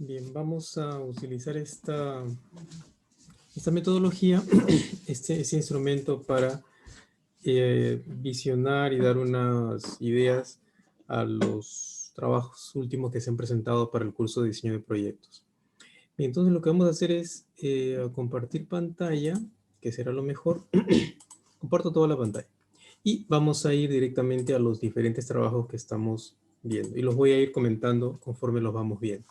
Bien, vamos a utilizar esta metodología, este instrumento para visionar y dar unas ideas a los trabajos últimos que se han presentado para el curso de diseño de proyectos. Bien, entonces lo que vamos a hacer es compartir pantalla, que será lo mejor. Comparto toda la pantalla. Y vamos a ir directamente a los diferentes trabajos que estamos viendo. Y los voy a ir comentando conforme los vamos viendo.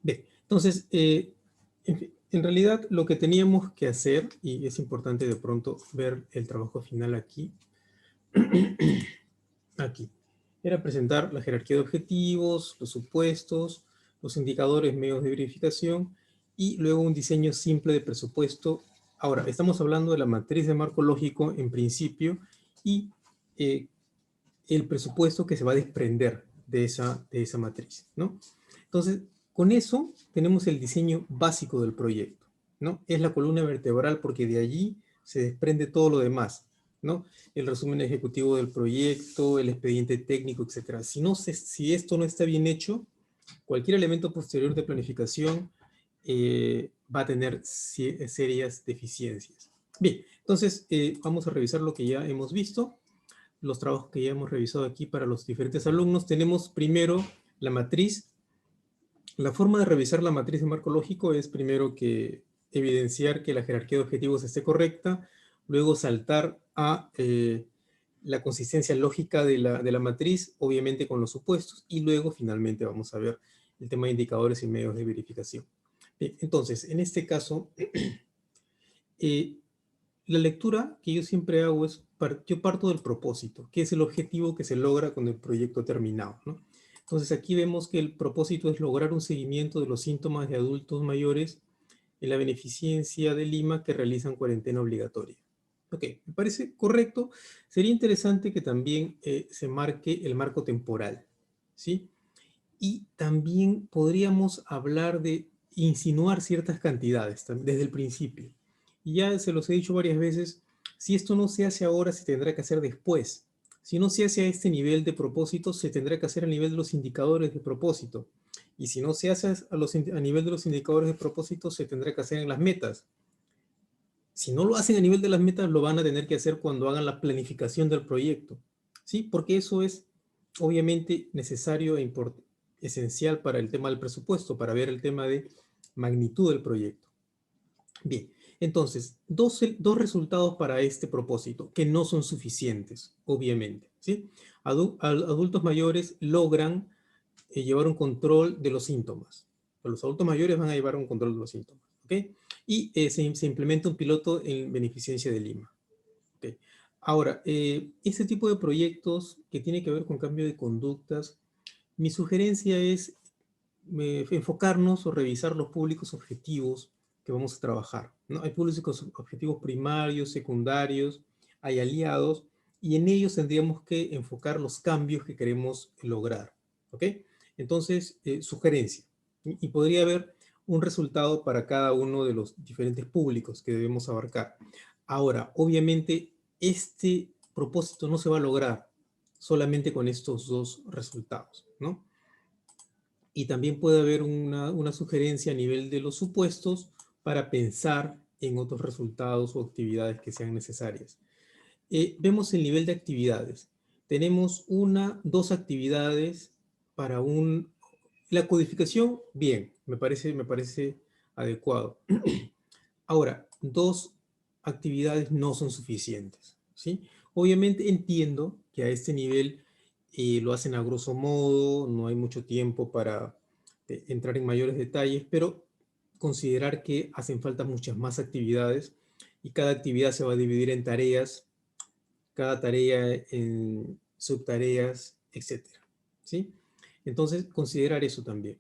Bien, entonces, en realidad lo que teníamos que hacer, y es importante de pronto ver el trabajo final aquí, aquí, era presentar la jerarquía de objetivos, los supuestos, los indicadores, medios de verificación, y luego un diseño simple de presupuesto. Ahora, estamos hablando de la matriz de marco lógico en principio, y el presupuesto que se va a desprender de esa matriz, ¿no? Entonces, con eso tenemos el diseño básico del proyecto, ¿no? Es la columna vertebral porque de allí se desprende todo lo demás, ¿no? El resumen ejecutivo del proyecto, el expediente técnico, etc. Si esto no está bien hecho, cualquier elemento posterior de planificación va a tener serias deficiencias. Bien, entonces vamos a revisar lo que ya hemos visto, los trabajos que ya hemos revisado aquí para los diferentes alumnos. Tenemos primero la matriz. La forma de revisar la matriz de marco lógico es primero que evidenciar que la jerarquía de objetivos esté correcta, luego saltar a la consistencia lógica de la matriz, obviamente con los supuestos, y luego finalmente vamos a ver el tema de indicadores y medios de verificación. Bien, entonces, en este caso, la lectura que yo siempre hago es, yo parto del propósito, que es el objetivo que se logra con el proyecto terminado, ¿no? Entonces aquí vemos que el propósito es lograr un seguimiento de los síntomas de adultos mayores en la beneficencia de Lima que realizan cuarentena obligatoria. Ok, me parece correcto. Sería interesante que también se marque el marco temporal, ¿sí? Y también podríamos hablar de insinuar ciertas cantidades desde el principio. Y ya se los he dicho varias veces, si esto no se hace ahora, se tendrá que hacer después. Si no se hace a este nivel de propósito, se tendrá que hacer a nivel de los indicadores de propósito. Y si no se hace a nivel de los indicadores de propósito, se tendrá que hacer en las metas. Si no lo hacen a nivel de las metas, lo van a tener que hacer cuando hagan la planificación del proyecto. ¿Sí? Porque eso es obviamente necesario e esencial para el tema del presupuesto, para ver el tema de magnitud del proyecto. Bien, entonces, dos resultados para este propósito, que no son suficientes, obviamente. ¿Sí? Adultos mayores logran llevar un control de los síntomas. Los adultos mayores van a llevar un control de los síntomas. ¿Ok? Y se implementa un piloto en beneficencia de Lima. ¿Ok? Ahora, este tipo de proyectos que tiene que ver con cambio de conductas, mi sugerencia es enfocarnos o revisar los públicos objetivos que vamos a trabajar, ¿no? Hay públicos objetivos primarios, secundarios, hay aliados, y en ellos tendríamos que enfocar los cambios que queremos lograr, ¿ok? Entonces, sugerencia, y podría haber un resultado para cada uno de los diferentes públicos que debemos abarcar. Ahora, obviamente, este propósito no se va a lograr solamente con estos dos resultados, ¿no? Y también puede haber una sugerencia a nivel de los supuestos para pensar en otros resultados o actividades que sean necesarias. Vemos el nivel de actividades. Tenemos dos actividades para la codificación, bien, me parece adecuado. Ahora, dos actividades no son suficientes, ¿sí? Obviamente entiendo que a este nivel lo hacen a grosso modo, no hay mucho tiempo para entrar en mayores detalles, pero considerar que hacen falta muchas más actividades y cada actividad se va a dividir en tareas, cada tarea en subtareas, etcétera, ¿sí? Entonces, considerar eso también.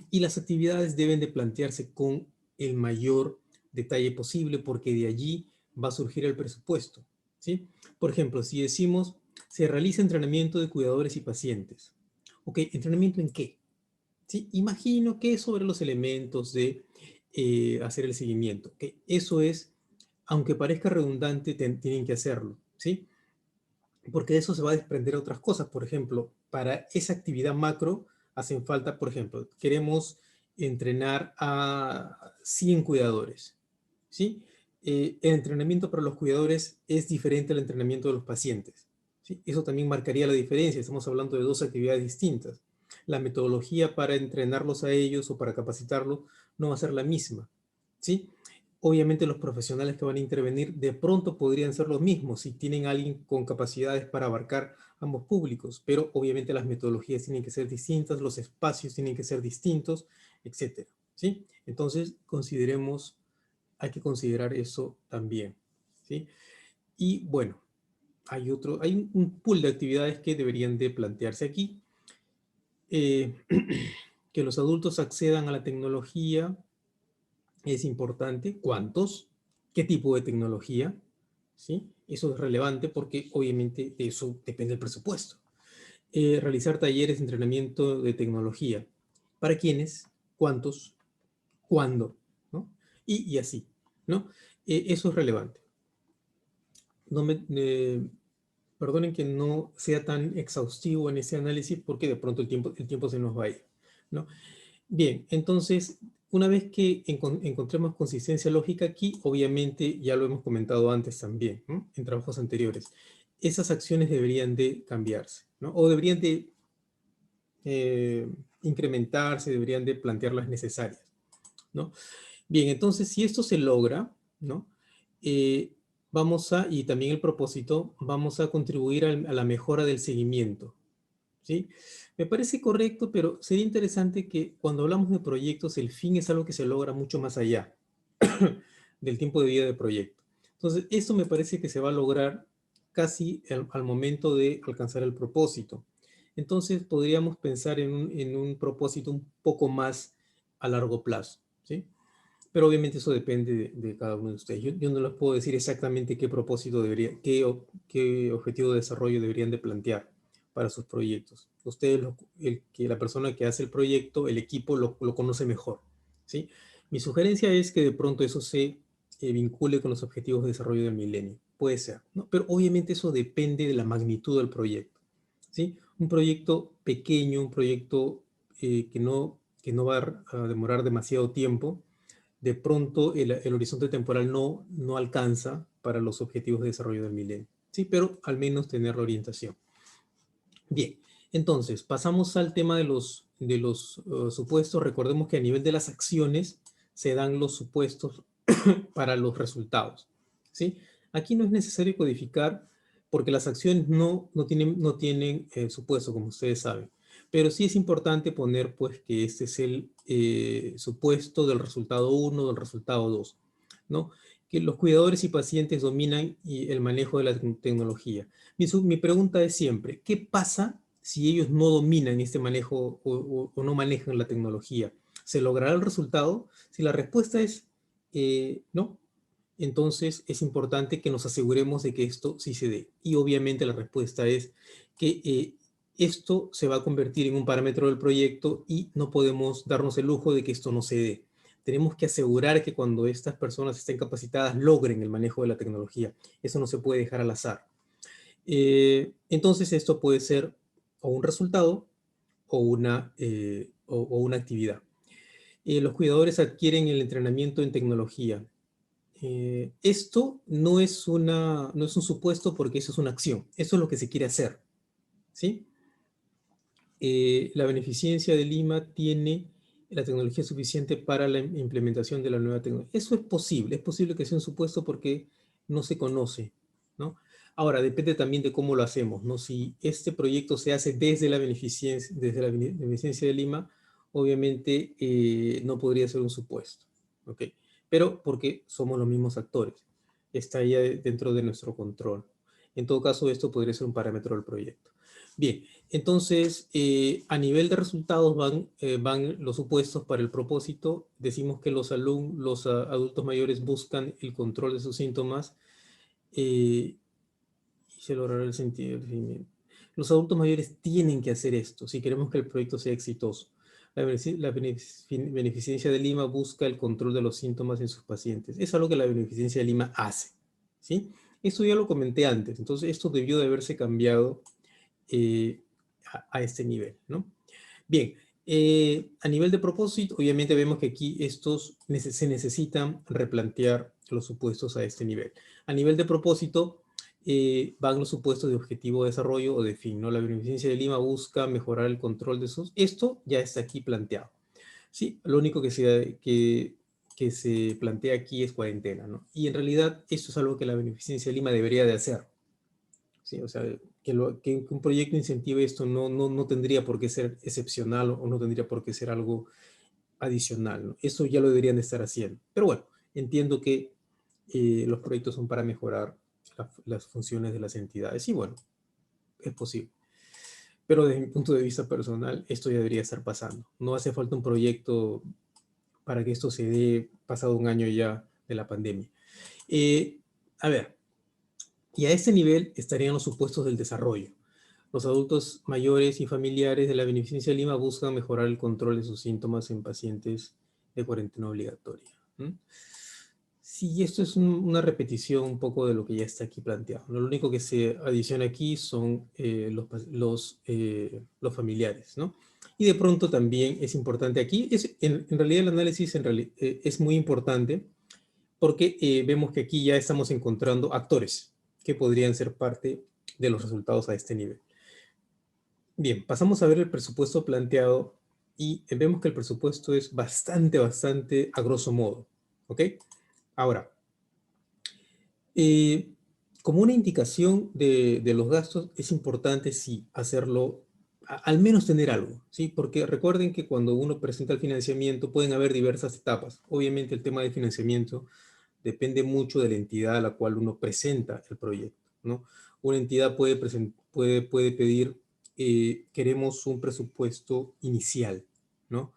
Y las actividades deben de plantearse con el mayor detalle posible porque de allí va a surgir el presupuesto, ¿sí? Por ejemplo, si decimos, se realiza entrenamiento de cuidadores y pacientes. Ok, ¿entrenamiento en qué? ¿Sí? Imagino que es sobre los elementos de hacer el seguimiento. Que eso es, aunque parezca redundante, tienen que hacerlo, ¿sí? Porque de eso se va a desprender otras cosas. Por ejemplo, para esa actividad macro hacen falta, por ejemplo, queremos entrenar a 100 cuidadores, ¿sí? El entrenamiento para los cuidadores es diferente al entrenamiento de los pacientes, ¿sí? Eso también marcaría la diferencia, estamos hablando de dos actividades distintas. La metodología para entrenarlos a ellos o para capacitarlos no va a ser la misma, ¿sí? Obviamente los profesionales que van a intervenir de pronto podrían ser los mismos si tienen a alguien con capacidades para abarcar ambos públicos, pero obviamente las metodologías tienen que ser distintas, los espacios tienen que ser distintos, etcétera, ¿sí? Entonces, hay que considerar eso también, ¿sí? Y bueno, hay un pool de actividades que deberían de plantearse aquí. Que los adultos accedan a la tecnología es importante. ¿Cuántos? ¿Qué tipo de tecnología? ¿Sí? Eso es relevante porque obviamente de eso depende el presupuesto. Realizar talleres de entrenamiento de tecnología. ¿Para quiénes? ¿Cuántos? ¿Cuándo? ¿No? Y así, ¿no? Eso es relevante. No me, perdonen que no sea tan exhaustivo en ese análisis porque de pronto el tiempo se nos va a ir, ¿no? Bien, entonces, una vez que encontremos consistencia lógica aquí, obviamente ya lo hemos comentado antes también, ¿no? En trabajos anteriores, esas acciones deberían de cambiarse, ¿no? O deberían de eh, incrementarse, deberían de plantearlas necesarias, ¿no? Bien, entonces, si esto se logra, ¿no? Eh, y también el propósito, vamos a contribuir a la mejora del seguimiento, ¿sí? Me parece correcto, pero sería interesante que cuando hablamos de proyectos, el fin es algo que se logra mucho más allá del tiempo de vida del proyecto. Entonces, esto me parece que se va a lograr casi al momento de alcanzar el propósito. Entonces, podríamos pensar en un propósito un poco más a largo plazo, ¿sí? Pero obviamente eso depende de cada uno de ustedes. Yo no les puedo decir exactamente qué propósito qué objetivo de desarrollo deberían de plantear para sus proyectos. Ustedes, la persona que hace el proyecto, el equipo lo conoce mejor, ¿sí? Mi sugerencia es que de pronto eso se vincule con los objetivos de desarrollo del milenio. Puede ser, ¿no? Pero obviamente eso depende de la magnitud del proyecto, ¿sí? Un proyecto pequeño, un proyecto que no va a demorar demasiado tiempo, de pronto el horizonte temporal no alcanza para los objetivos de desarrollo del milenio. Sí, pero al menos tener la orientación. Bien, entonces pasamos al tema de los supuestos. Recordemos que a nivel de las acciones se dan los supuestos para los resultados. ¿Sí? Aquí no es necesario codificar porque las acciones no tienen supuesto, como ustedes saben. Pero sí es importante poner pues que este es el supuesto del resultado 1, del resultado 2, ¿no? Que los cuidadores y pacientes dominan el manejo de la tecnología. Mi pregunta es siempre, ¿qué pasa si ellos no dominan este manejo o no manejan la tecnología? ¿Se logrará el resultado? Si la respuesta es no, entonces es importante que nos aseguremos de que esto sí se dé. Y obviamente la respuesta es que esto se va a convertir en un parámetro del proyecto y no podemos darnos el lujo de que esto no se dé. Tenemos que asegurar que cuando estas personas estén capacitadas logren el manejo de la tecnología. Eso no se puede dejar al azar. Entonces esto puede ser o un resultado o una actividad. Los cuidadores adquieren el entrenamiento en tecnología. Esto no es un supuesto porque eso es una acción. Eso es lo que se quiere hacer, ¿sí? La beneficencia de Lima tiene la tecnología suficiente para la implementación de la nueva tecnología. Eso es posible que sea un supuesto porque no se conoce, ¿no? Ahora, depende también de cómo lo hacemos, ¿no? Si este proyecto se hace desde la beneficencia de Lima, obviamente no podría ser un supuesto, ¿ok? Pero porque somos los mismos actores, está ya dentro de nuestro control. En todo caso, esto podría ser un parámetro del proyecto. Bien, entonces, a nivel de resultados van los supuestos para el propósito. Decimos que los adultos mayores buscan el control de sus síntomas y se logrará el sentido del seguimiento. Los adultos mayores tienen que hacer esto si queremos que el proyecto sea exitoso. La beneficencia de Lima busca el control de los síntomas en sus pacientes. Es algo que la beneficencia de Lima hace, ¿sí? Esto ya lo comenté antes, entonces esto debió de haberse cambiado a este nivel, ¿no? Bien, A nivel de propósito, obviamente vemos que aquí se necesitan replantear los supuestos a este nivel. A nivel de propósito, van los supuestos de objetivo de desarrollo o de fin, ¿no? La Beneficencia de Lima busca mejorar el control de sus... Esto ya está aquí planteado, ¿sí? Lo único que se plantea aquí es cuarentena, ¿no? Y en realidad esto es algo que la Beneficencia de Lima debería de hacer, ¿sí? O sea, que un proyecto incentive esto no tendría por qué ser excepcional o no tendría por qué ser algo adicional, ¿no? Eso ya lo deberían de estar haciendo. Pero bueno, entiendo que los proyectos son para mejorar las funciones de las entidades y bueno, es posible. Pero desde mi punto de vista personal, esto ya debería estar pasando. No hace falta un proyecto para que esto se dé pasado un año ya de la pandemia. A ver, y a este nivel estarían los supuestos del desarrollo. Los adultos mayores y familiares de la Beneficencia de Lima buscan mejorar el control de sus síntomas en pacientes de cuarentena obligatoria. ¿Mm? Sí, esto es una repetición un poco de lo que ya está aquí planteado. Lo único que se adiciona aquí son los familiares, ¿no? Y de pronto también es importante aquí, en realidad el análisis es muy importante porque vemos que aquí ya estamos encontrando actores que podrían ser parte de los resultados a este nivel. Bien, pasamos a ver el presupuesto planteado y vemos que el presupuesto es bastante a grosso modo, ¿ok? Ahora, eh, como una indicación de los gastos, es importante sí hacerlo, al menos tener algo, ¿sí? Porque recuerden que cuando uno presenta el financiamiento pueden haber diversas etapas. Obviamente el tema de financiamiento depende mucho de la entidad a la cual uno presenta el proyecto, ¿no? Una entidad puede pedir, queremos un presupuesto inicial, ¿no?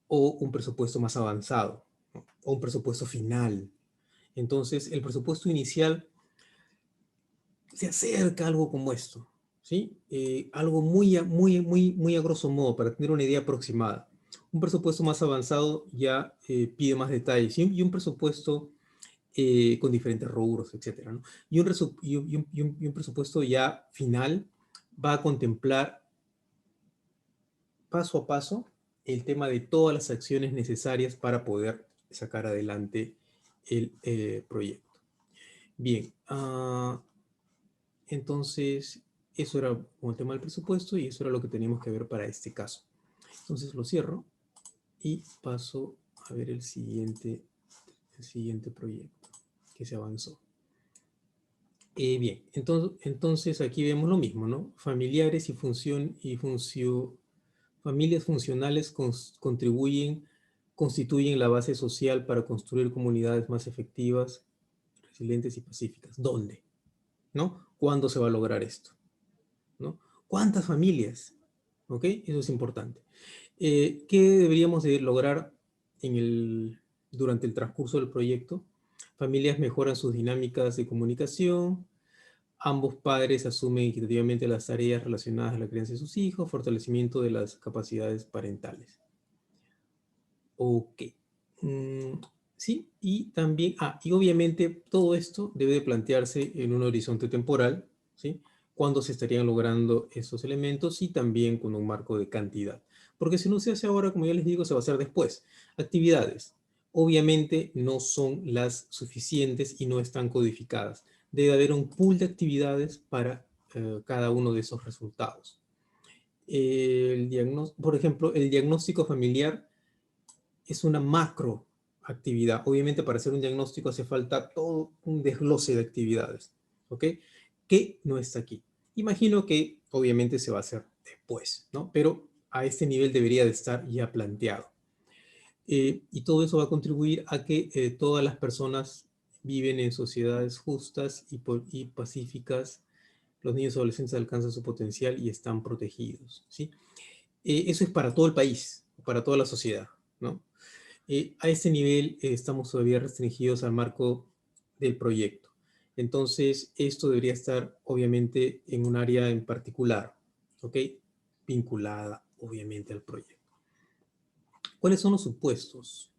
O un presupuesto más avanzado, ¿no? O un presupuesto final. Entonces, el presupuesto inicial se acerca a algo como esto, ¿sí? Algo muy a grosso modo, para tener una idea aproximada. Un presupuesto más avanzado ya pide más detalles y un presupuesto con diferentes rubros, etcétera, ¿no? Y un presupuesto ya final va a contemplar paso a paso el tema de todas las acciones necesarias para poder sacar adelante el proyecto. Bien, entonces eso era como el tema del presupuesto y eso era lo que teníamos que ver para este caso. Entonces lo cierro y paso a ver el siguiente proyecto que se avanzó. Bien, entonces aquí vemos lo mismo, ¿no? Familiares familias funcionales constituyen la base social para construir comunidades más efectivas, resilientes y pacíficas. ¿Dónde? ¿No? ¿Cuándo se va a lograr esto? ¿No? ¿Cuántas familias? ¿Ok? Eso es importante. ¿Qué deberíamos de lograr durante el transcurso del proyecto? Familias mejoran sus dinámicas de comunicación, ambos padres asumen equitativamente las tareas relacionadas a la crianza de sus hijos, fortalecimiento de las capacidades parentales. Ok. Mm, sí, y también, y obviamente todo esto debe de plantearse en un horizonte temporal, ¿sí? Cuándo se estarían logrando esos elementos y también con un marco de cantidad. Porque si no se hace ahora, como ya les digo, se va a hacer después. Actividades. Obviamente no son las suficientes y no están codificadas. Debe haber un pool de actividades para cada uno de esos resultados. Por ejemplo, el diagnóstico familiar es una macro actividad. Obviamente para hacer un diagnóstico hace falta todo un desglose de actividades, ¿ok? Que no está aquí. Imagino que obviamente se va a hacer después, ¿no? Pero a este nivel debería de estar ya planteado. Y todo eso va a contribuir a que todas las personas viven en sociedades justas y pacíficas. Los niños y adolescentes alcanzan su potencial y están protegidos, ¿sí? Eso es para todo el país, para toda la sociedad, ¿no? A este nivel estamos todavía restringidos al marco del proyecto. Entonces, esto debería estar obviamente en un área en particular, ¿ok? Vinculada obviamente al proyecto. ¿Cuáles son los supuestos?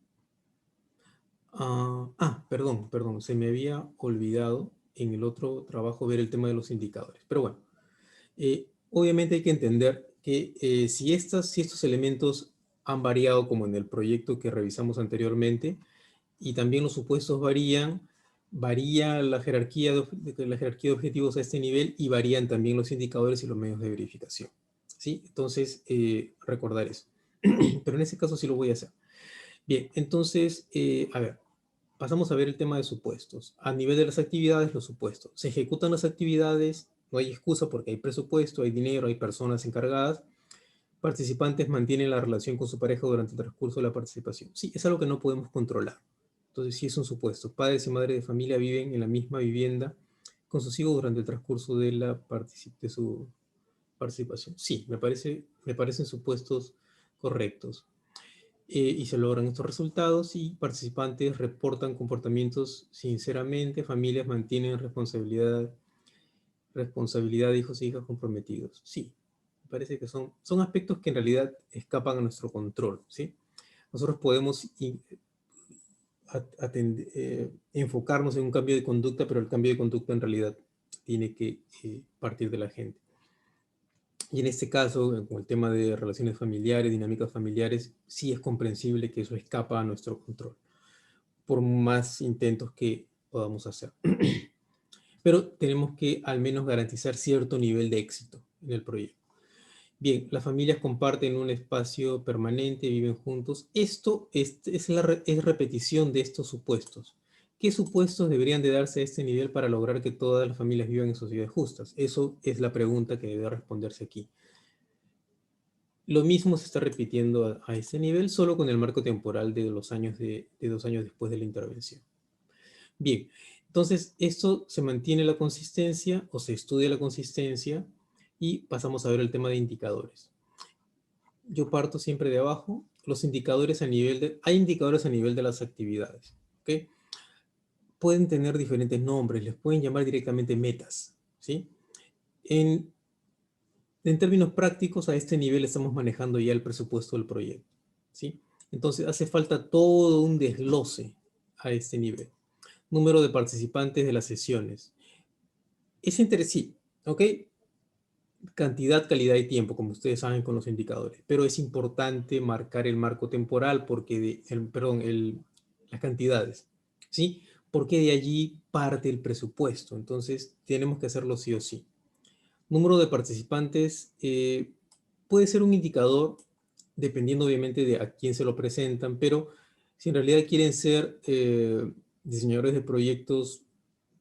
Perdón, se me había olvidado en el otro trabajo ver el tema de los indicadores. Pero bueno, obviamente hay que entender que si estos elementos han variado como en el proyecto que revisamos anteriormente, y también los supuestos varía la jerarquía de objetivos a este nivel y varían también los indicadores y los medios de verificación. ¿Sí? Entonces, recordar eso. Pero en ese caso sí lo voy a hacer. Bien, entonces, a ver, pasamos a ver el tema de supuestos. A nivel de las actividades, los supuestos. Se ejecutan las actividades, no hay excusa porque hay presupuesto, hay dinero, hay personas encargadas. Participantes mantienen la relación con su pareja durante el transcurso de la participación. Sí, es algo que no podemos controlar. Entonces, sí es un supuesto. Padres y madres de familia viven en la misma vivienda con sus hijos durante el transcurso de su participación. Sí, me parecen supuestos correctos. Y se logran estos resultados y participantes reportan comportamientos sinceramente, familias mantienen responsabilidad de hijos e hijas comprometidos. Sí, me parece que son aspectos que en realidad escapan a nuestro control, ¿sí? Nosotros podemos enfocarnos en un cambio de conducta, pero el cambio de conducta en realidad tiene que partir de la gente. Y en este caso, con el tema de relaciones familiares, dinámicas familiares, sí es comprensible que eso escapa a nuestro control, por más intentos que podamos hacer. Pero tenemos que al menos garantizar cierto nivel de éxito en el proyecto. Bien, las familias comparten un espacio permanente, viven juntos. Esto es repetición de estos supuestos. ¿Qué supuestos deberían de darse a este nivel para lograr que todas las familias vivan en sociedades justas? Eso es la pregunta que debe responderse aquí. Lo mismo se está repitiendo a ese nivel, solo con el marco temporal de 2 años después de la intervención. Bien, entonces esto se mantiene la consistencia o se estudia la consistencia y pasamos a ver el tema de indicadores. Yo parto siempre de abajo, los indicadores hay indicadores a nivel de las actividades, ¿ok? Pueden tener diferentes nombres, les pueden llamar directamente metas, ¿sí? En términos prácticos, a este nivel estamos manejando ya el presupuesto del proyecto, ¿sí? Entonces hace falta todo un desglose a este nivel. Número de participantes de las sesiones. Es interesante, ¿ok? Cantidad, calidad y tiempo, como ustedes saben con los indicadores. Pero es importante marcar el marco temporal, porque las cantidades, ¿sí? Porque de allí parte el presupuesto. Entonces, tenemos que hacerlo sí o sí. Número de participantes puede ser un indicador, dependiendo obviamente de a quién se lo presentan, pero si en realidad quieren ser diseñadores de proyectos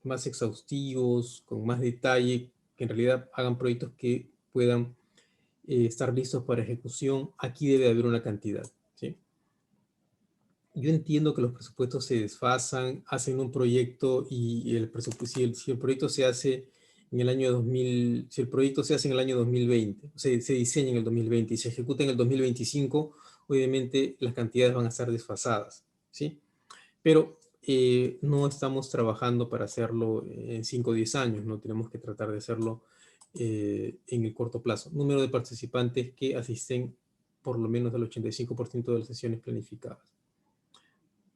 más exhaustivos, con más detalle, que en realidad hagan proyectos que puedan estar listos para ejecución, aquí debe haber una cantidad, ¿sí? Yo entiendo que los presupuestos se desfasan, hacen un proyecto y el presupuesto, si el proyecto se hace en el año 2000, si el proyecto se hace en el año 2020, se diseña en el 2020 y se ejecuta en el 2025, obviamente las cantidades van a estar desfasadas, ¿sí? Pero no estamos trabajando para hacerlo en 5 o 10 años, no tenemos que tratar de hacerlo en el corto plazo. Número de participantes que asisten por lo menos al 85% de las sesiones planificadas.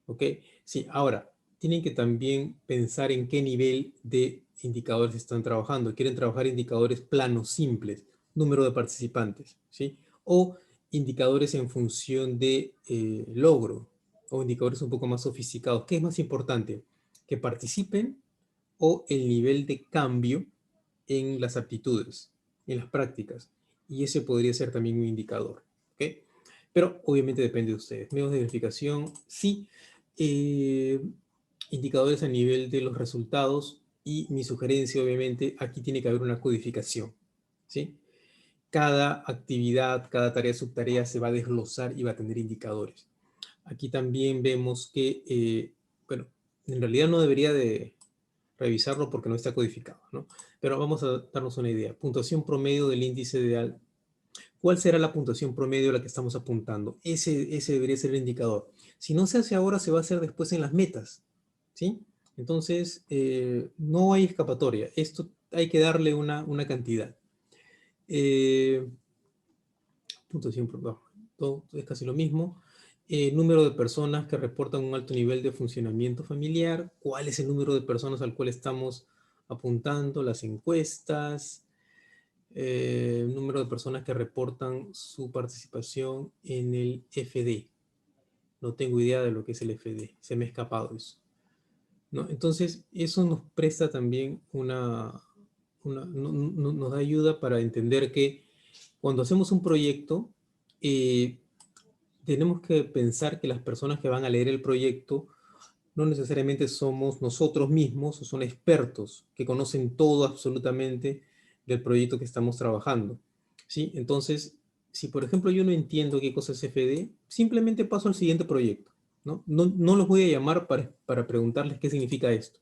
¿Ok? Sí, ahora, tienen que también pensar en qué nivel de indicadores están trabajando. Quieren trabajar indicadores planos simples, número de participantes, ¿sí? O indicadores en función de logro, o indicadores un poco más sofisticados. ¿Qué es más importante? ¿Que participen o el nivel de cambio en las aptitudes, en las prácticas? Y ese podría ser también un indicador, ¿ok? Pero obviamente depende de ustedes. Medios de verificación, sí. Eh, Indicadores a nivel de los resultados y mi sugerencia, obviamente, aquí tiene que haber una codificación, ¿sí? Cada actividad, cada tarea, subtarea se va a desglosar y va a tener indicadores. Aquí también vemos que, bueno, en realidad no debería de revisarlo porque no está codificado, ¿no? Pero vamos a darnos una idea. Puntuación promedio del índice de... ¿Cuál será la puntuación promedio a la que estamos apuntando? Ese debería ser el indicador. Si no se hace ahora, se va a hacer después en las metas, ¿sí? Entonces, no hay escapatoria. Esto hay que darle una cantidad. Eh, Puntuación promedio, todo es casi lo mismo. Número de personas que reportan un alto nivel de funcionamiento familiar. ¿Cuál es el número de personas al cual estamos apuntando? Las encuestas. número de personas que reportan su participación en el FD. No tengo idea de lo que es el FD, se me ha escapado eso, ¿no? Entonces, eso nos presta también nos da ayuda para entender que cuando hacemos un proyecto, tenemos que pensar que las personas que van a leer el proyecto no necesariamente somos nosotros mismos o son expertos que conocen todo absolutamente del proyecto que estamos trabajando, ¿sí? Entonces, si por ejemplo yo no entiendo qué cosa es FD, simplemente paso al siguiente proyecto, ¿no? No los voy a llamar para preguntarles qué significa esto,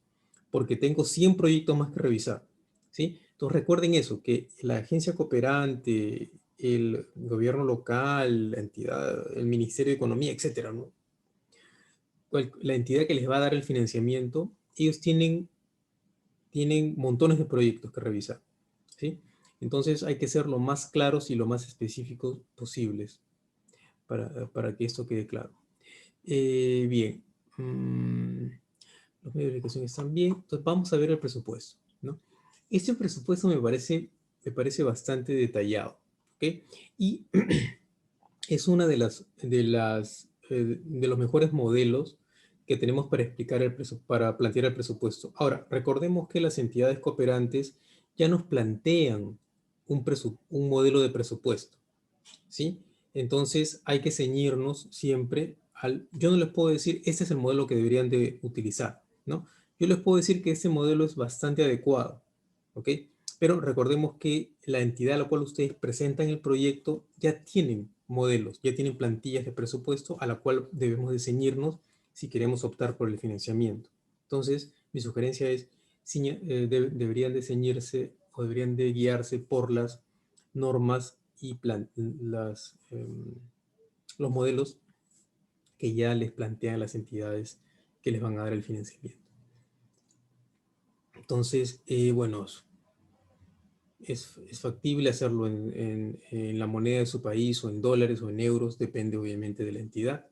porque tengo 100 proyectos más que revisar, ¿sí? Entonces recuerden eso, que la agencia cooperante, el gobierno local, la entidad, el Ministerio de Economía, etcétera, ¿no? La entidad que les va a dar el financiamiento, ellos tienen montones de proyectos que revisar, ¿sí? Entonces hay que ser lo más claros y lo más específicos posibles para que esto quede claro. Bien, los medios de comunicación están bien, entonces vamos a ver el presupuesto, ¿no? Este presupuesto me parece bastante detallado, ¿ok? Y es una de los mejores modelos que tenemos para explicar para plantear el presupuesto. Ahora, recordemos que las entidades cooperantes ya nos plantean un modelo de presupuesto, ¿sí? Entonces hay que ceñirnos siempre yo no les puedo decir, este es el modelo que deberían de utilizar, ¿no? Yo les puedo decir que este modelo es bastante adecuado, ¿ok? Pero recordemos que la entidad a la cual ustedes presentan el proyecto ya tienen modelos, ya tienen plantillas de presupuesto a la cual debemos de ceñirnos si queremos optar por el financiamiento. Entonces, mi sugerencia es, deberían de ceñirse o deberían de guiarse por las normas y los modelos que ya les plantean las entidades que les van a dar el financiamiento. Entonces, bueno, es factible hacerlo en la moneda de su país o en dólares o en euros, depende obviamente de la entidad.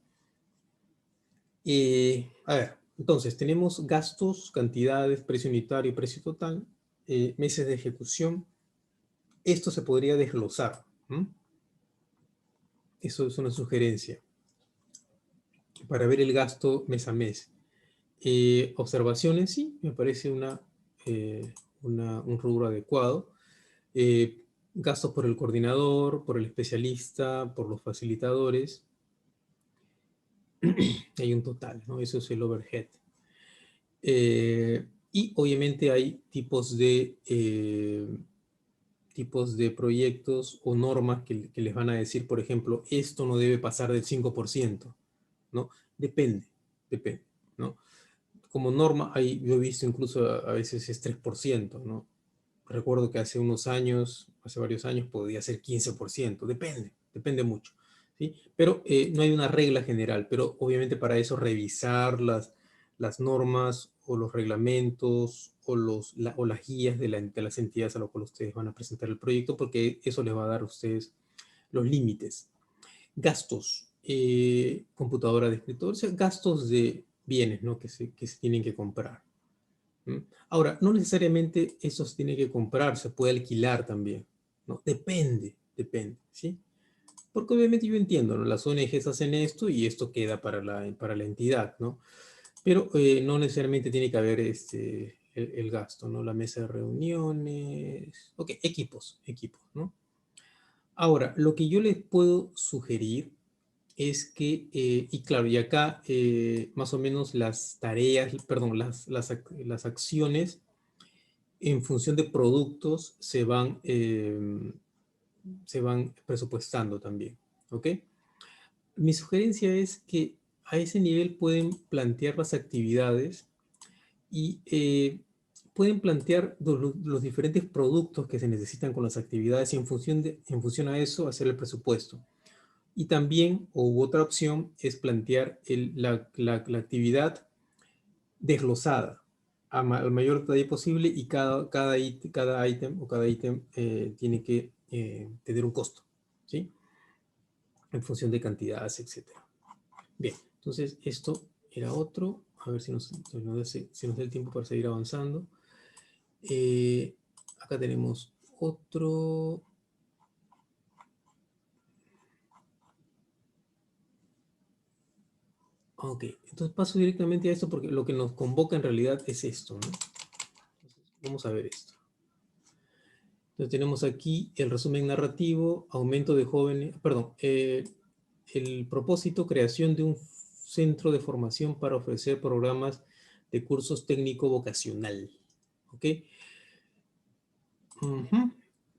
A ver, entonces tenemos gastos, cantidades, precio unitario, precio total, meses de ejecución. Esto se podría desglosar. Eso es una sugerencia para ver el gasto mes a mes. Observaciones, sí, me parece un rubro adecuado. Gastos por el coordinador, por el especialista, por los facilitadores. Hay un total, ¿no? Eso es el overhead. Y obviamente hay tipos de proyectos o normas que les van a decir, por ejemplo, esto no debe pasar del 5%, ¿no? Depende, ¿no? Como norma, yo he visto incluso a veces es 3%, ¿no? Recuerdo que hace varios años, podía ser 15%, depende mucho, ¿sí? Pero no hay una regla general, pero obviamente para eso revisar las normas o los reglamentos o las guías de las entidades a las cuales ustedes van a presentar el proyecto, porque eso les va a dar a ustedes los límites. Gastos, computadora de escritorio, o sea, gastos de bienes, ¿no? que se tienen que comprar. Ahora, no necesariamente eso se tiene que comprar, se puede alquilar también, ¿no? Depende, ¿sí? Porque obviamente yo entiendo, ¿no? Las ONGs hacen esto y esto queda para la entidad, ¿no? Pero no necesariamente tiene que haber el gasto, ¿no? La mesa de reuniones, ok, equipos, ¿no? Ahora, lo que yo les puedo sugerir es que, y claro, y acá más o menos las tareas, perdón, las acciones en función de productos se van presupuestando también, ¿ok? Mi sugerencia es que a ese nivel pueden plantear las actividades y pueden plantear los diferentes productos que se necesitan con las actividades y en función a eso hacer el presupuesto. Y también, u otra opción, es plantear la actividad desglosada al mayor detalle posible y cada ítem o cada ítem tiene que tener un costo, ¿sí? En función de cantidades, etcétera. Bien, entonces esto era otro. A ver si nos da el tiempo para seguir avanzando. Acá tenemos otro... Ok, entonces paso directamente a esto porque lo que nos convoca en realidad es esto, ¿no? Entonces, vamos a ver esto. Entonces tenemos aquí el resumen narrativo, aumento de jóvenes, perdón, el propósito, creación de un centro de formación para ofrecer programas de cursos técnico-vocacional. ¿Ok?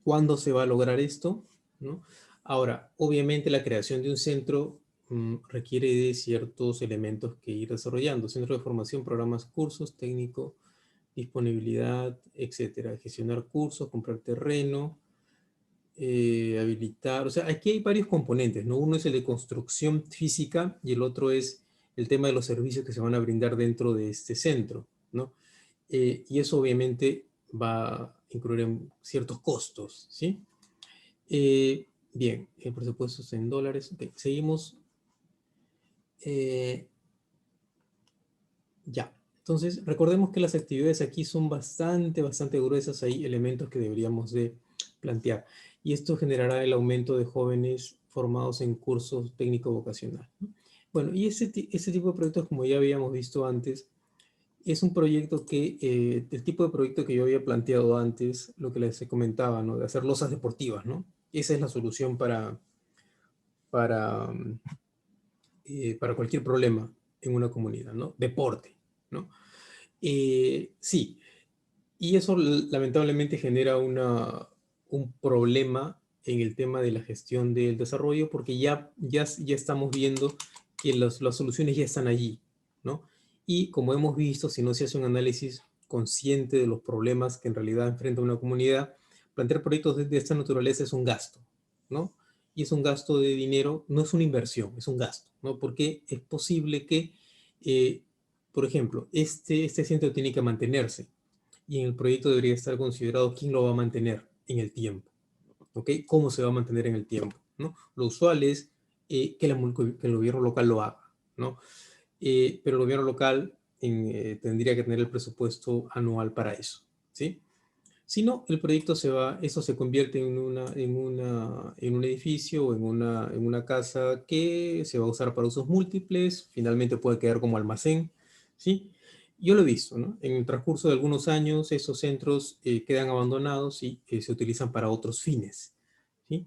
¿Cuándo se va a lograr esto? ¿No? Ahora, obviamente la creación de un centro requiere de ciertos elementos que ir desarrollando. Centro de formación, programas, cursos, técnico, disponibilidad, etcétera. Gestionar cursos, comprar terreno, habilitar. O sea, aquí hay varios componentes, ¿no? Uno es el de construcción física y el otro es el tema de los servicios que se van a brindar dentro de este centro, ¿no? Y eso obviamente va a incluir en ciertos costos, ¿sí? Bien, el presupuesto es en dólares. Okay, seguimos. Eh, ya. Entonces, recordemos que las actividades aquí son bastante gruesas. Hay elementos que deberíamos de plantear. Y esto generará el aumento de jóvenes formados en cursos técnico-vocacional, ¿no? Bueno, y ese tipo de proyectos, como ya habíamos visto antes, es un proyecto que, el tipo de proyecto que yo había planteado antes, lo que les comentaba, ¿no? De hacer losas deportivas, ¿no? Esa es la solución para, para cualquier problema en una comunidad, ¿no? Deporte, ¿no? Sí, y eso lamentablemente genera un problema en el tema de la gestión del desarrollo porque ya estamos viendo que las soluciones ya están allí, ¿no? Y como hemos visto, si no se hace un análisis consciente de los problemas que en realidad enfrenta una comunidad, plantear proyectos de esta naturaleza es un gasto, ¿no? Y es un gasto de dinero, no es una inversión, es un gasto, ¿no? Porque es posible que, eh, por ejemplo, este centro tiene que mantenerse y en el proyecto debería estar considerado quién lo va a mantener en el tiempo, ¿ok? ¿Cómo se va a mantener en el tiempo? ¿No? Lo usual es que el gobierno local lo haga, ¿no? Pero el gobierno local tendría que tener el presupuesto anual para eso, ¿sí? Si no, el proyecto eso se convierte en un edificio o en una casa que se va a usar para usos múltiples, finalmente puede quedar como almacén, ¿sí? Yo lo he visto, ¿no? En el transcurso de algunos años, esos centros quedan abandonados y se utilizan para otros fines, ¿sí?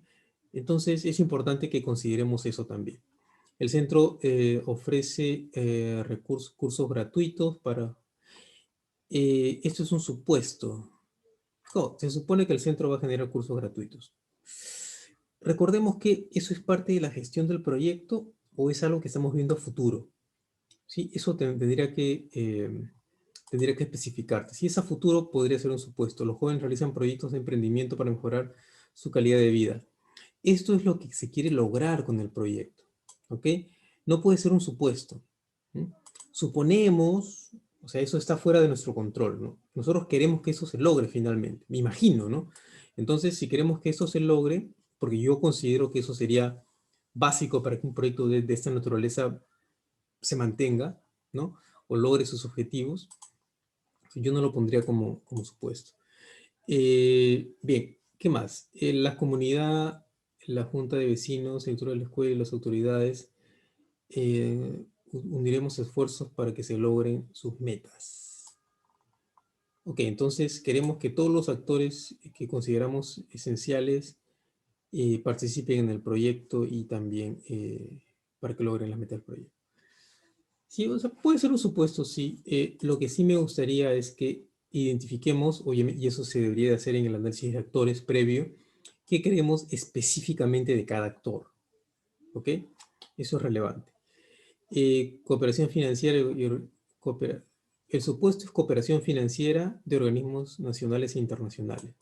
Entonces, es importante que consideremos eso también. El centro ofrece cursos gratuitos para... esto es un supuesto. No, se supone que el centro va a generar cursos gratuitos. Recordemos que eso es parte de la gestión del proyecto o es algo que estamos viendo a futuro. ¿Sí? Eso tendría que especificarte. Si es a futuro, podría ser un supuesto. Los jóvenes realizan proyectos de emprendimiento para mejorar su calidad de vida. Esto es lo que se quiere lograr con el proyecto. ¿Ok? No puede ser un supuesto. ¿Mm? Suponemos, o sea, eso está fuera de nuestro control, ¿no? Nosotros queremos que eso se logre finalmente, me imagino, ¿no? Entonces, si queremos que eso se logre, porque yo considero que eso sería básico para que un proyecto de esta naturaleza se mantenga, ¿no? O logre sus objetivos, yo no lo pondría como supuesto. Bien, ¿qué más? La comunidad, la junta de vecinos, el sector de la escuela y las autoridades uniremos esfuerzos para que se logren sus metas. Ok, entonces queremos que todos los actores que consideramos esenciales participen en el proyecto y también para que logren las metas del proyecto. Sí, o sea, puede ser un supuesto, sí. Lo que sí me gustaría es que identifiquemos, oye, y eso se debería de hacer en el análisis de actores previo, qué queremos específicamente de cada actor. ¿Ok? Eso es relevante. Cooperación financiera el supuesto es cooperación financiera de organismos nacionales e internacionales.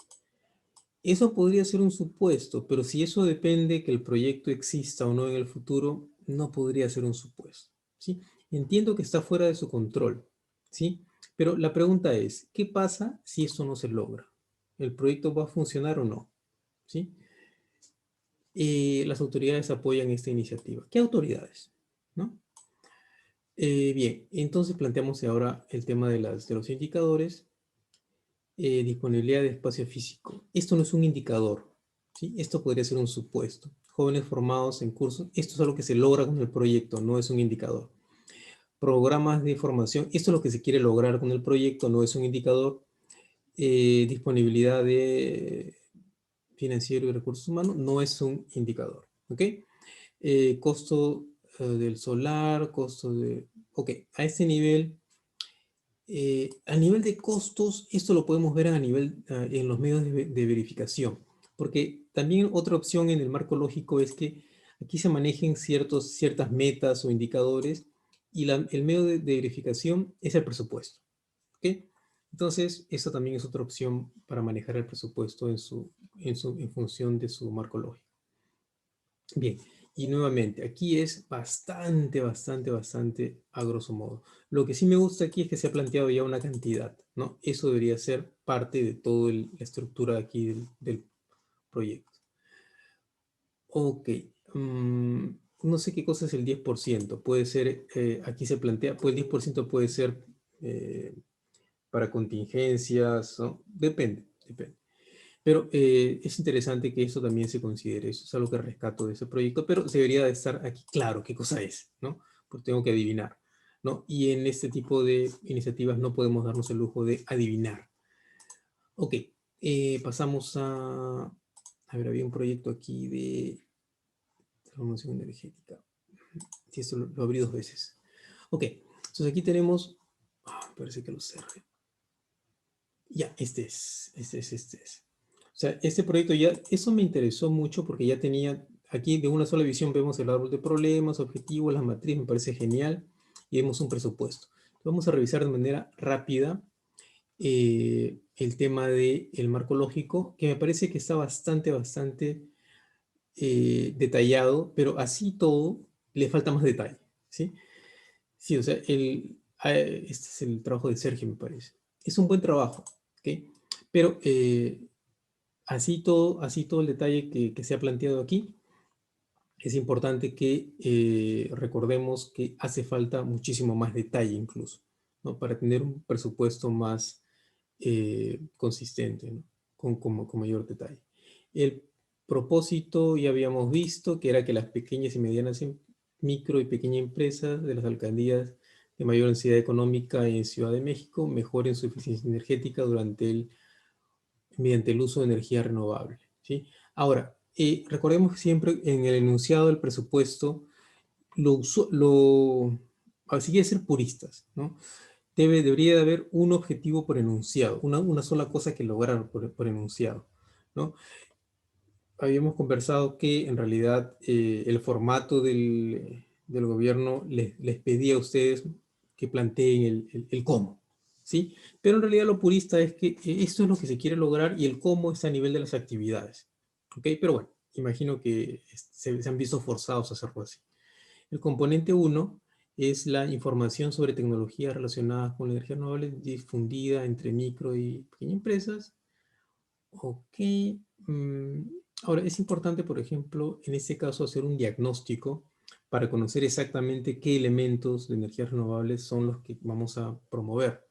Eso podría ser un supuesto, pero si eso depende que el proyecto exista o no en el futuro, no podría ser un supuesto, ¿sí? Entiendo que está fuera de su control, ¿sí? Pero la pregunta es, ¿qué pasa si esto no se logra? ¿El proyecto va a funcionar o no? ¿Sí? Las autoridades apoyan esta iniciativa. ¿Qué autoridades? ¿No? Bien, entonces planteamos ahora el tema de los indicadores. Disponibilidad de espacio físico. Esto no es un indicador, ¿sí? Esto podría ser un supuesto. Jóvenes formados en cursos, esto es algo que se logra con el proyecto, no es un indicador. Programas de formación, esto es lo que se quiere lograr con el proyecto, no es un indicador. Disponibilidad de financiero y recursos humanos, no es un indicador, ¿ok? Costo del solar, costo de... Ok, a este nivel, a nivel de costos, esto lo podemos ver a nivel, en los medios de verificación, porque también otra opción en el marco lógico es que aquí se manejen ciertas metas o indicadores y el medio de verificación es el presupuesto, ¿ok? Entonces, esta también es otra opción para manejar el presupuesto en función de su marco lógico. Bien, y nuevamente, aquí es bastante a grosso modo. Lo que sí me gusta aquí es que se ha planteado ya una cantidad, ¿no? Eso debería ser parte de toda la estructura aquí del proyecto. Ok, no sé qué cosa es el 10%. Puede ser, aquí se plantea, pues el 10% puede ser para contingencias, ¿no? Depende. Pero es interesante que eso también se considere, eso es algo que rescato de ese proyecto, pero debería de estar aquí claro qué cosa es, ¿no? Pues tengo que adivinar, ¿no? Y en este tipo de iniciativas no podemos darnos el lujo de adivinar. Ok, pasamos a ver, había un proyecto aquí de transformación energética. Sí, esto lo abrí dos veces. Ok, entonces aquí tenemos, parece que lo cerré. Ya, este es. O sea, este proyecto ya, eso me interesó mucho porque ya tenía, aquí de una sola visión vemos el árbol de problemas, objetivos, la matriz, me parece genial, y vemos un presupuesto. Vamos a revisar de manera rápida el tema del marco lógico, que me parece que está bastante detallado, pero así todo le falta más detalle, ¿sí? Sí, o sea, este es el trabajo de Sergio, me parece. Es un buen trabajo, ¿ok? Pero así todo el detalle que se ha planteado aquí, es importante que recordemos que hace falta muchísimo más detalle incluso, ¿no? Para tener un presupuesto más consistente, ¿no? Con mayor detalle. El propósito ya habíamos visto que era que las pequeñas y medianas micro y pequeñas empresas de las alcaldías de mayor densidad económica en Ciudad de México mejoren su eficiencia energética mediante el uso de energía renovable, ¿sí? Ahora, recordemos que siempre en el enunciado del presupuesto, así que ser puristas, ¿no? Debería de haber un objetivo por enunciado, una sola cosa que lograr por enunciado, ¿no? Habíamos conversado que en realidad el formato del gobierno les pedía a ustedes que planteen el cómo, ¿sí? Pero en realidad lo purista es que esto es lo que se quiere lograr y el cómo está a nivel de las actividades, ¿ok? Pero bueno, imagino que se han visto forzados a hacerlo así. El componente uno es la información sobre tecnologías relacionadas con la energía renovable difundida entre micro y pequeñas empresas. Ok. mm, Ahora, es importante, por ejemplo, en este caso, hacer un diagnóstico para conocer exactamente qué elementos de energías renovables son los que vamos a promover.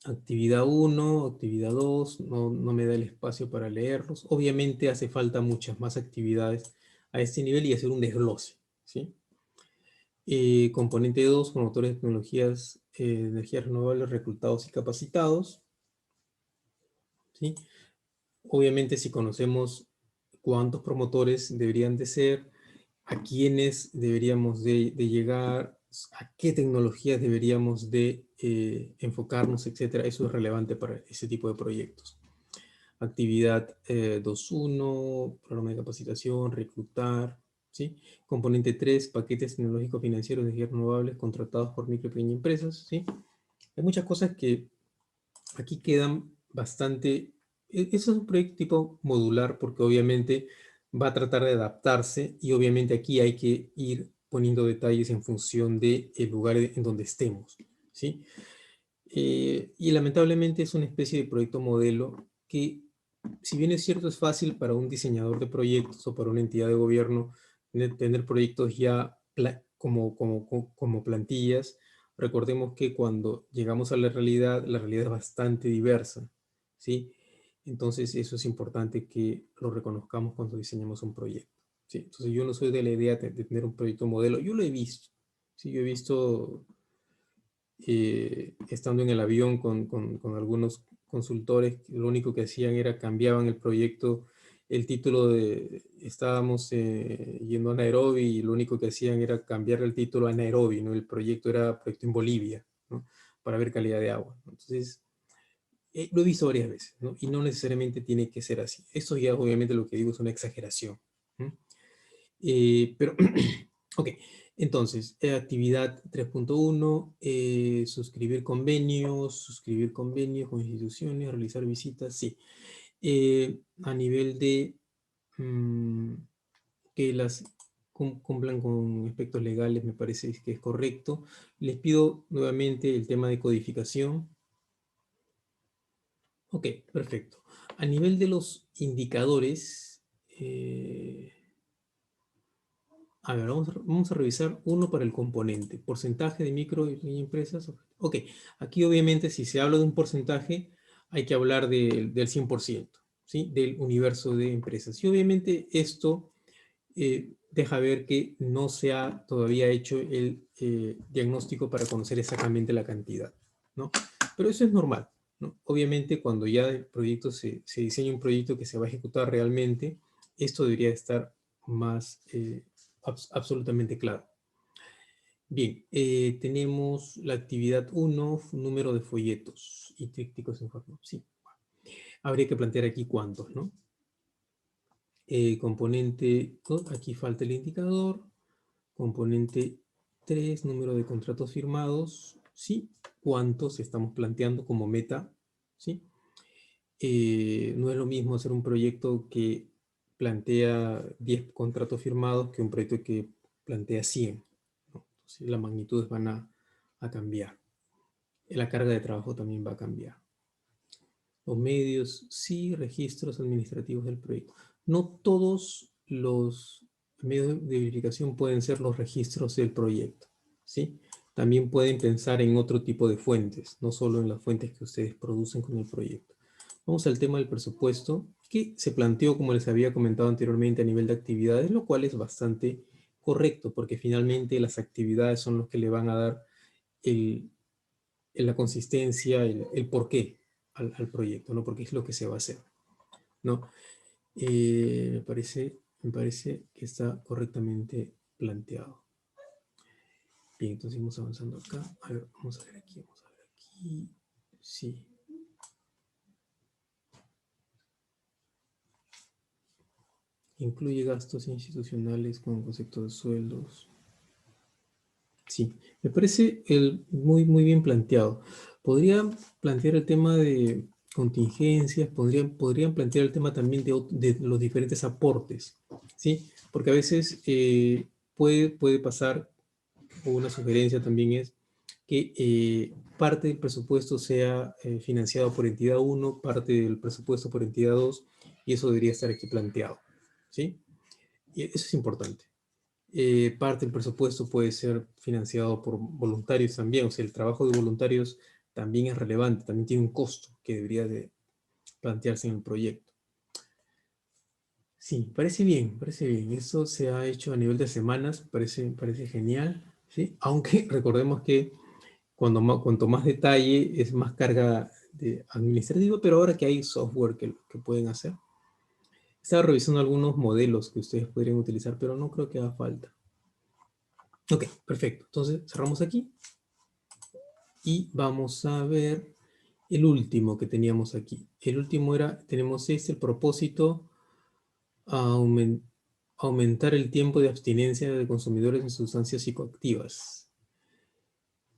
Actividad uno, actividad 2, no me da el espacio para leerlos. Obviamente hace falta muchas más actividades a este nivel y hacer un desglose, ¿sí? Componente 2, promotores de tecnologías de energías renovables reclutados y capacitados, ¿sí? Obviamente, si conocemos cuántos promotores deberían de ser, a quiénes deberíamos de llegar, a qué tecnologías deberíamos de enfocarnos, etcétera, eso es relevante para ese tipo de proyectos. Actividad 2.1, programa de capacitación, reclutar, ¿sí? Componente 3, paquetes tecnológicos financieros de energías renovables contratados por micro y pequeñas empresas, ¿sí? Hay muchas cosas que aquí quedan bastante... Eso es un proyecto tipo modular porque obviamente va a tratar de adaptarse y obviamente aquí hay que ir poniendo detalles en función del lugar en donde estemos, ¿sí? Y lamentablemente es una especie de proyecto modelo que, si bien es cierto, es fácil para un diseñador de proyectos o para una entidad de gobierno tener proyectos ya como plantillas, Recordemos que cuando llegamos a la realidad es bastante diversa, ¿sí? Entonces eso es importante que lo reconozcamos cuando diseñamos un proyecto, ¿sí? Entonces yo no soy de la idea de tener un proyecto modelo, yo lo he visto, ¿sí? Yo he visto, estando en el avión con algunos consultores, lo único que hacían era cambiaban el proyecto, el título de, estábamos yendo a Nairobi y lo único que hacían era cambiar el título a Nairobi, ¿no? El proyecto era proyecto en Bolivia, ¿no? Para ver calidad de agua. Entonces, lo he visto varias veces, ¿no? Y no necesariamente tiene que ser así. Esto ya obviamente lo que digo es una exageración, ¿no? Pero, ok, entonces, actividad 3.1, suscribir convenios con instituciones, realizar visitas, sí. A nivel de que las cumplan con aspectos legales, me parece que es correcto. Les pido nuevamente el tema de codificación. Ok, perfecto. A nivel de los indicadores, a ver, vamos a revisar uno para el componente. Porcentaje de micro y pequeñas empresas. Ok, aquí obviamente si se habla de un porcentaje, hay que hablar del 100%, ¿sí? Del universo de empresas. Y obviamente esto deja ver que no se ha todavía hecho el diagnóstico para conocer exactamente la cantidad, ¿no? Pero eso es normal, ¿no? Obviamente cuando ya el proyecto se diseña un proyecto que se va a ejecutar realmente, esto debería estar más absolutamente claro. Bien, tenemos la actividad 1, número de folletos y trípticos informativos. Sí, habría que plantear aquí cuántos, ¿no? Componente, aquí falta el indicador. Componente 3, número de contratos firmados. Sí, cuántos estamos planteando como meta. Sí. No es lo mismo hacer un proyecto que plantea 10 contratos firmados que un proyecto que plantea 100, ¿no? Entonces, las magnitudes van a cambiar. La carga de trabajo también va a cambiar. Los medios, sí, registros administrativos del proyecto. No todos los medios de verificación pueden ser los registros del proyecto, ¿sí? También pueden pensar en otro tipo de fuentes, no solo en las fuentes que ustedes producen con el proyecto. Vamos al tema del presupuesto, que se planteó, como les había comentado anteriormente, a nivel de actividades, lo cual es bastante correcto, porque finalmente las actividades son los que le van a dar la consistencia, el porqué al proyecto, ¿no? Porque es lo que se va a hacer, ¿no? Me parece que está correctamente planteado. Bien, entonces vamos avanzando acá. A ver, vamos a ver aquí, vamos a ver aquí. Sí. Incluye gastos institucionales con concepto de sueldos. Sí, me parece muy bien planteado. Podría plantear el tema de contingencias, podrían plantear el tema también de los diferentes aportes, ¿sí? Porque a veces puede pasar, o una sugerencia también es, que parte del presupuesto sea financiado por entidad 1, parte del presupuesto por entidad 2, y eso debería estar aquí planteado, ¿sí? Y eso es importante. Parte del presupuesto puede ser financiado por voluntarios también, o sea, el trabajo de voluntarios también es relevante, también tiene un costo que debería de plantearse en el proyecto. Sí, parece bien, parece bien. Eso se ha hecho a nivel de semanas, parece genial, ¿sí? Aunque recordemos que cuanto más detalle es más carga administrativa, pero ahora que hay software que pueden hacer. Estaba revisando algunos modelos que ustedes podrían utilizar, pero no creo que haga falta. Ok, perfecto. Entonces cerramos aquí y vamos a ver el último que teníamos aquí. El último tenemos el propósito, aumentar el tiempo de abstinencia de consumidores en sustancias psicoactivas.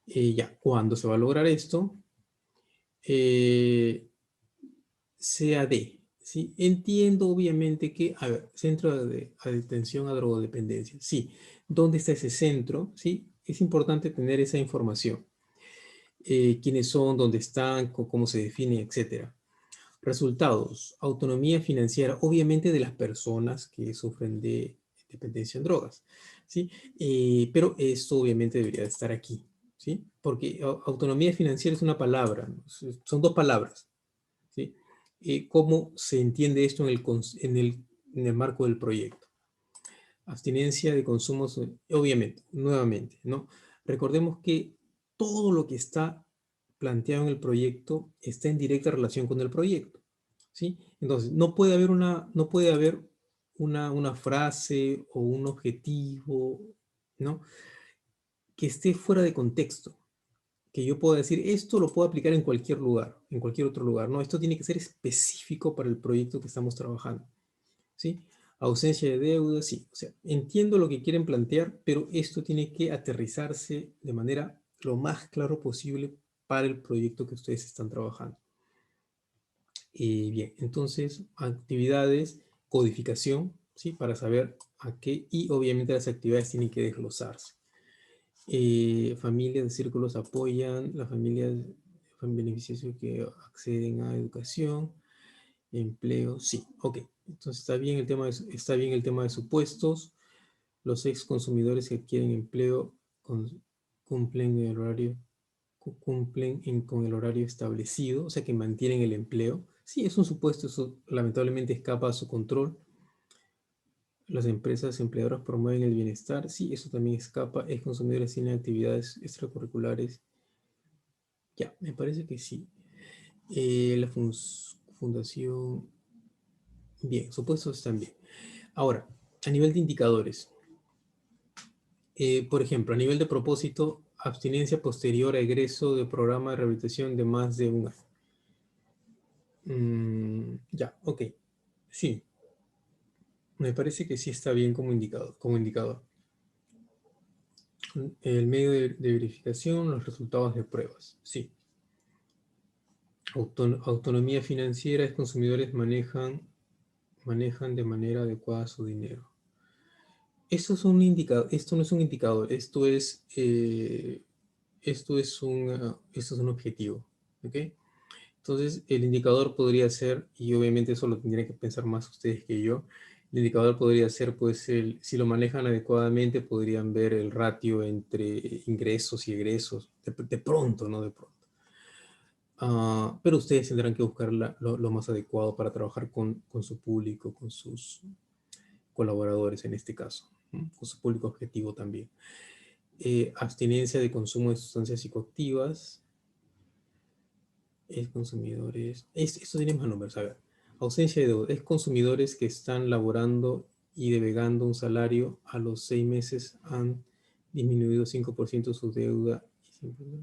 Ya, ¿cuándo se va a lograr esto? CAD, ¿sí? Entiendo obviamente que, a ver, centro de atención a drogodependencia, sí. ¿Dónde está ese centro? Sí, es importante tener esa información. Quiénes son, dónde están, cómo se define, etcétera. Resultados, autonomía financiera, obviamente de las personas que sufren de dependencia en drogas, ¿sí? Pero esto obviamente debería estar aquí, ¿sí? Porque autonomía financiera es una palabra, ¿no? Son dos palabras, ¿sí? ¿Cómo se entiende esto en el marco del proyecto? Abstinencia de consumos, obviamente, nuevamente, ¿no? Recordemos que todo lo que está planteado en el proyecto está en directa relación con el proyecto, ¿sí? Entonces, no puede haber una frase o un objetivo, ¿no? Que esté fuera de contexto, que yo pueda decir, esto lo puedo aplicar en cualquier lugar, en cualquier otro lugar, ¿no? Esto tiene que ser específico para el proyecto que estamos trabajando, ¿sí? Ausencia de deuda, sí. O sea, entiendo lo que quieren plantear, pero esto tiene que aterrizarse de manera lo más claro posible para el proyecto que ustedes están trabajando. Bien, entonces, actividades, codificación, ¿sí? Para saber a qué, y obviamente las actividades tienen que desglosarse. Familias de círculos apoyan, las familias beneficiarios que acceden a educación, empleo, sí, ok. Entonces está bien el tema de supuestos. Los ex consumidores que adquieren empleo cumplen el horario, con el horario establecido, o sea que mantienen el empleo. Sí, es un supuesto, eso lamentablemente escapa a su control. Las empresas empleadoras promueven el bienestar, sí, eso también escapa. Ex consumidores tienen actividades extracurriculares. Ya, me parece que sí. La fundación, bien, supuestos también. Ahora, a nivel de indicadores, por ejemplo, a nivel de propósito, abstinencia posterior a egreso de programa de rehabilitación de más de un año. Ya, ok. Sí, me parece que sí está bien como indicador. El medio de verificación, los resultados de pruebas. Sí. Autonomía financiera, los consumidores manejan de manera adecuada su dinero. Esto es un indicador, esto no es un indicador, esto es un objetivo, ¿ok? Entonces, el indicador podría ser, y obviamente eso lo tendrían que pensar más ustedes que yo, el indicador podría ser, pues, si lo manejan adecuadamente, podrían ver el ratio entre ingresos y egresos, de pronto, ¿no? De pronto. Pero ustedes tendrán que buscar lo más adecuado para trabajar con su público, con sus colaboradores en este caso, ¿no? Con su público objetivo también. Abstinencia de consumo de sustancias psicoactivas. Es consumidores. Esto tiene más números, a ver. Ausencia de deuda. Es consumidores que están laborando y devengando un salario a los 6 meses han disminuido 5% su deuda.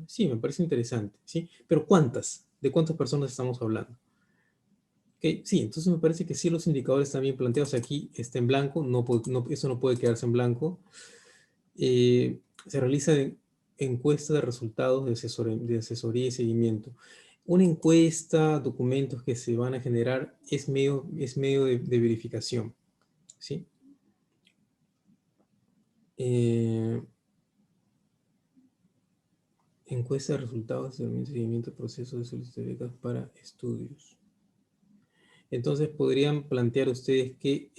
Sí, me parece interesante, ¿sí? Pero ¿cuántas? ¿De cuántas personas estamos hablando? Okay, sí, entonces me parece que sí los indicadores están bien planteados. Aquí está en blanco, eso no puede quedarse en blanco. Se realiza encuesta de resultados de asesoría y seguimiento. Una encuesta, documentos que se van a generar es medio de verificación, ¿sí? Encuesta de resultados de seguimiento, proceso de solicitud de becas para estudios. Entonces podrían plantear ustedes que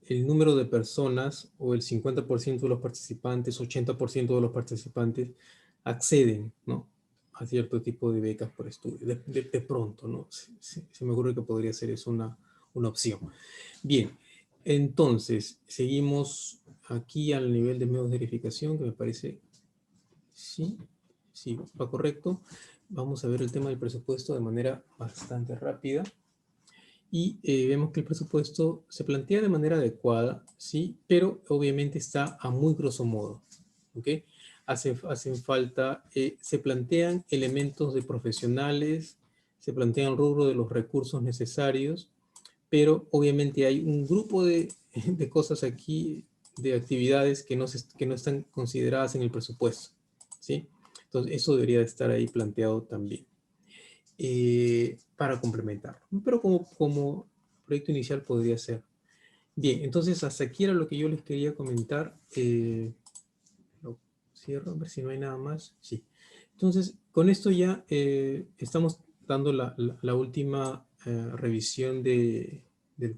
el número de personas o el 50% de los participantes, 80% de los participantes acceden, ¿no? A cierto tipo de becas por estudio. De pronto, ¿no? Se me ocurre que podría ser eso una opción. Bien, entonces seguimos aquí al nivel de medios de verificación, que me parece, sí, sí, va correcto. Vamos a ver el tema del presupuesto de manera bastante rápida. Y vemos que el presupuesto se plantea de manera adecuada, ¿sí? Pero obviamente está a muy grosso modo, ¿ok? Hacen falta, se plantean elementos de profesionales, se plantean el rubro de los recursos necesarios, pero obviamente hay un grupo de cosas aquí, de actividades que no están consideradas en el presupuesto, ¿sí? Entonces eso debería de estar ahí planteado también. Para complementar. Pero como proyecto inicial podría ser. Bien, entonces hasta aquí era lo que yo les quería comentar. Lo cierro, a ver si no hay nada más. Sí. Entonces, con esto ya estamos dando la última revisión del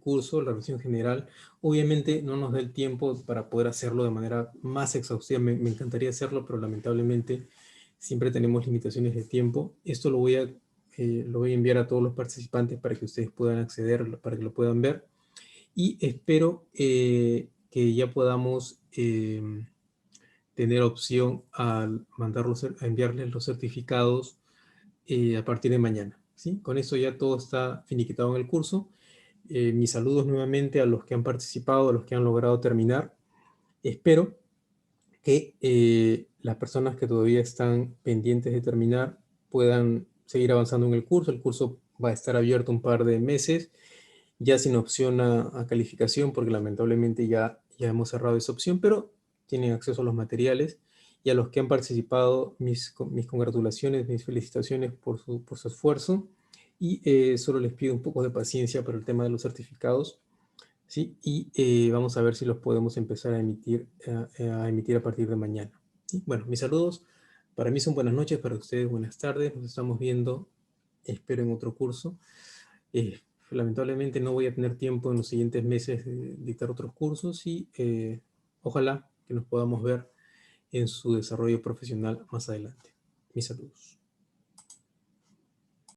curso, la revisión general. Obviamente no nos da el tiempo para poder hacerlo de manera más exhaustiva. Me encantaría hacerlo, pero lamentablemente siempre tenemos limitaciones de tiempo. Esto lo voy a enviar a todos los participantes para que ustedes puedan acceder, para que lo puedan ver. Y espero que ya podamos tener opción a a enviarles los certificados a partir de mañana, ¿sí? Con eso ya todo está finiquitado en el curso. Mis saludos nuevamente a los que han participado, a los que han logrado terminar. Espero que las personas que todavía están pendientes de terminar puedan seguir avanzando en el curso. El curso va a estar abierto un par de meses, ya sin opción a calificación, porque lamentablemente ya hemos cerrado esa opción, pero tienen acceso a los materiales. Y a los que han participado, mis congratulaciones, mis felicitaciones por su esfuerzo. Y solo les pido un poco de paciencia para el tema de los certificados, ¿sí? Y vamos a ver si los podemos empezar a emitir a partir de mañana, ¿sí? Bueno, mis saludos. Para mí son buenas noches, para ustedes buenas tardes. Nos estamos viendo, espero, en otro curso. Lamentablemente no voy a tener tiempo en los siguientes meses de dictar otros cursos y ojalá que nos podamos ver en su desarrollo profesional más adelante. Mis saludos.